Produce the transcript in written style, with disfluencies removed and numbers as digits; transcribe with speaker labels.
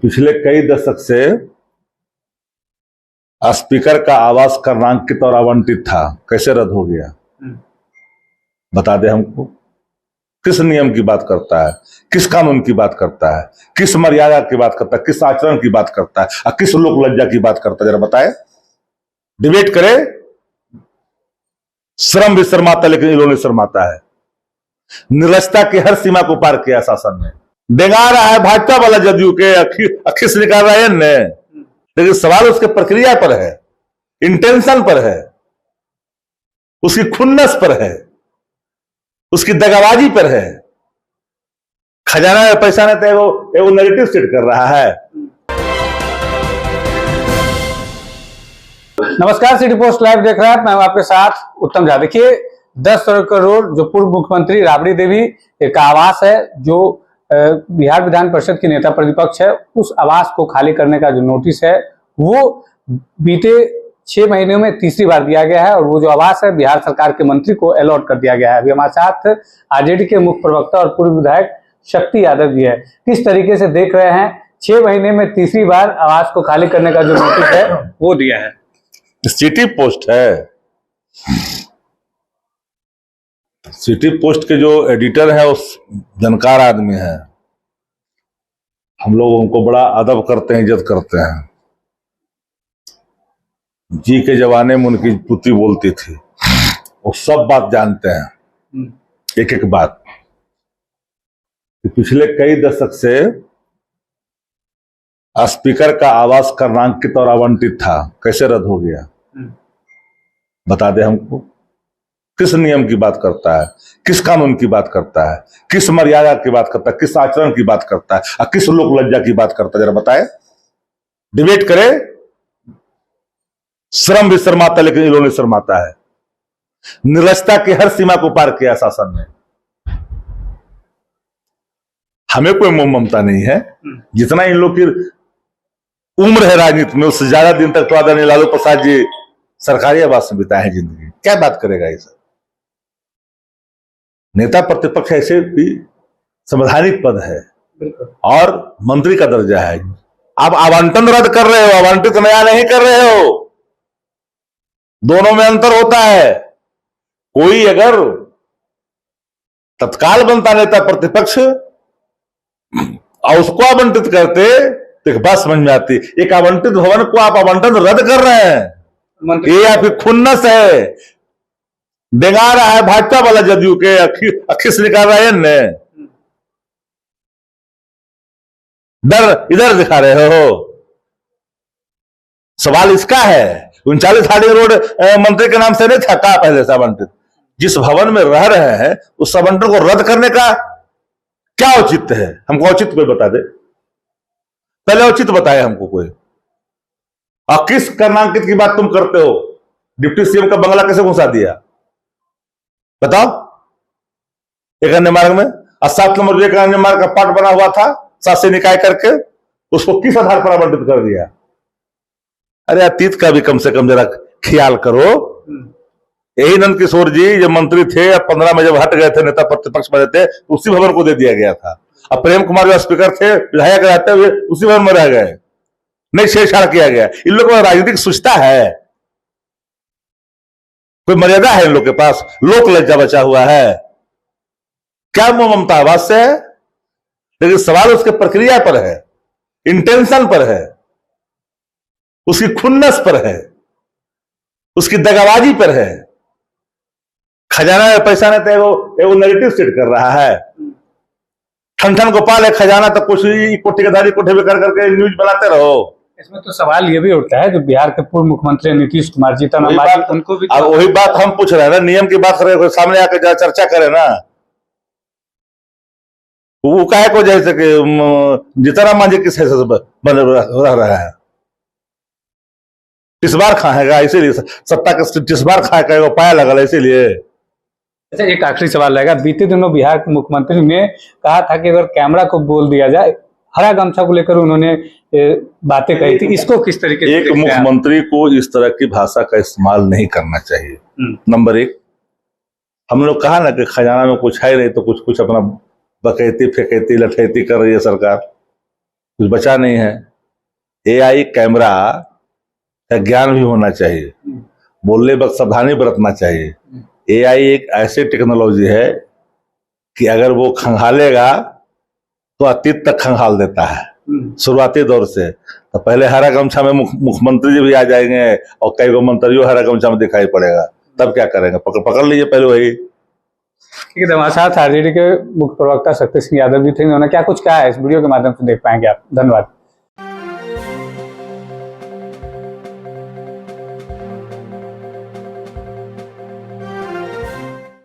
Speaker 1: पिछले कई दशक से स्पीकर का आवास कर्णांकित और आवंटित था, कैसे रद्द हो गया? बता दे हमको। किस नियम की बात करता है, किस कानून की बात करता है, किस मर्यादा की बात करता है, किस आचरण की बात करता है और किस लोक लज्जा की बात करता है? जरा बताए। डिबेट करे, श्रम भी शर्माता, लेकिन इन्होंने शर्माता है। निरस्ता की हर सीमा को पार किया शासन ने। डेंगा रहा है भाजपा वाला जदयू के अखिस निकाल रहा है ने, लेकिन सवाल उसके प्रक्रिया पर है, इंटेंशन पर है, उसकी खुन्नस पर है, उसकी दगाबाजी पर है। खजाना में पैसा नहीं तो वो नेगेटिव सेट कर रहा है।
Speaker 2: नमस्कार, सिटी पोस्ट लाइव देख रहा है, मैं हूं आपके साथ उत्तम झा। देखिए 10 करोड़ जो पूर्व मुख्यमंत्री राबड़ी देवी का आवास है, जो बिहार विधान परिषद की नेता प्रतिपक्ष है, उस आवास को खाली करने का जो नोटिस है वो बीते 6 महीनों में तीसरी बार दिया गया है और वो जो आवास है बिहार सरकार के मंत्री को अलॉट कर दिया गया है। अभी हमारे साथ आरजेडी के मुख्य प्रवक्ता और पूर्व विधायक शक्ति यादव जी है। किस तरीके से देख रहे हैं, 6 महीने में तीसरी बार आवास को खाली करने का जो नोटिस है वो दिया है?
Speaker 1: सिटी पोस्ट है, सिटी पोस्ट के जो एडिटर है वो जानकार आदमी है। हम लोग उनको बड़ा अदब करते हैं, इज्जत करते हैं। जी के जमाने में उनकी पुत्री बोलती थी, वो सब बात जानते हैं, एक एक बात। पिछले कई दशक से स्पीकर का आवास कर्णांकित और आवंटित था, कैसे रद्द हो गया? बता दे हमको। किस नियम की बात करता है, किस कानून की बात करता है, किस मर्यादा की बात करता है, किस आचरण की बात करता है और किस लोक लज्जा की बात करता है? जरा बताए। डिबेट करे, श्रम भी शर्माता, लेकिन इन्होंने शर्माता है। निरस्ता की हर सीमा को पार किया शासन ने। हमें कोई मोह ममता नहीं है। जितना इन लोग की उम्र है राजनीति में, उससे ज्यादा दिन तक तो आदरणीय लालू प्रसाद जी सरकारी आवास में बिताए हैं जिंदगी। क्या बात करेगा ये सब? नेता प्रतिपक्ष ऐसे भी संवैधानिक पद है और मंत्री का दर्जा है। आप आवंटन रद्द कर रहे हो, आवंटित नया नहीं कर रहे हो। दोनों में अंतर होता है। कोई अगर तत्काल बनता नेता प्रतिपक्ष और उसको आवंटित करते तो एक बात समझ में आती, एक आवंटित भवन को आप आवंटन रद्द कर रहे हैं, ये आपकी खुन्नस है। डेंगा रहा है भाजपा वाला जदयू के अखिस निकाल रहा है ने, डर इधर दिखा रहे हो। सवाल इसका है, 39 हार्डिंग रोड मंत्री के नाम से नहीं था का पहले से आवंटित? जिस भवन में रह रहे हैं उस आवंटन को रद्द करने का क्या औचित्य है? हमको औचित्य कोई बता दे, पहले औचित्य बताए हमको कोई। और किस कर्णांकित की बात तुम करते हो? डिप्टी सीएम का बंगला कैसे घुसा दिया बताओ? एक अन्य मार्ग में और 7 नंबर जो एक अन्य मार्ग का पार्ट बना हुआ था शासी निकाय करके, उसको किस आधार पर आवंटित कर दिया? अरे अतीत का भी कम से कम जरा ख्याल करो। यही नंद किशोर जी जब मंत्री थे, 15 में जब हट गए थे, नेता प्रतिपक्ष बने थे, उसी भवन को दे दिया गया था। अब प्रेम कुमार जो स्पीकर थे, विधायक रहते हुए उसी भवन में रह गए, नहीं छेड़छाड़ किया गया। इन लोगों को राजनीतिक सुचता है, कोई मर्यादा है इन लोग के पास? लोक लज्जा बचा हुआ है। क्या मोह ममता आवास से है? लेकिन सवाल उसके प्रक्रिया पर है, इंटेंशन पर है, उसकी खुन्नस पर है, उसकी दगाबाजी पर है। खजाना में पैसा नहीं तो वो नेगेटिव सेट कर रहा है। ठन गोपाल है खजाना, तो कुछ ठेकेदारी कोठे में कर करके न्यूज बनाते रहो।
Speaker 2: इसमें तो सवाल ये भी उठता है, जो बिहार के पूर्व मुख्यमंत्री नीतीश कुमार जी, उनको भी
Speaker 1: अब वही बात हम पूछ रहे हैं ना, नियम की बात कर रहे हैं, सामने आकर चर्चा करें ना। वो काहे को जैसे कि जीतनराम मांझी किस हैसियत से बन रहा है? इस बार खाएगा इसीलिए, सत्ता के इस बार खाएगा, वो पाया लगा इसीलिए।
Speaker 2: अच्छा, एक आखिरी सवाल रहेगा। बीते दिनों बिहार के मुख्यमंत्री ने कहा था कि अगर कैमरा को बोल दिया जाए, हरा गमछा को लेकर उन्होंने बातें कही थी, इसको किस तरीके से?
Speaker 1: एक मुख्यमंत्री को इस तरह की भाषा का इस्तेमाल नहीं करना चाहिए। नंबर 1, हम लोग कहा ना कि खजाना में कुछ है नहीं तो कुछ अपना बकैती फेकैती लठैती कर रही है सरकार। कुछ बचा नहीं है। एआई कैमरा का ज्ञान भी होना चाहिए, बोलने वक्त सावधानी बरतना चाहिए। एआई एक ऐसी टेक्नोलॉजी है कि अगर वो खंगालेगा तो अतीत तक खंगाल देता है शुरुआती दौर से। तो पहले हरा गमछा में मुख्यमंत्री जी भी आ जाएंगे और कई गो मंत्रियों हरा गमछा में दिखाई पड़ेगा, तब क्या करेंगे? पकड़ लीजिए पहले वही।
Speaker 2: ठीक है, हमारे साथ आरजेडी के मुख्य प्रवक्ता शक्ति सिंह यादव भी थे, उन्होंने क्या कुछ कहा है इस वीडियो के माध्यम से देख पाएंगे आप। धन्यवाद।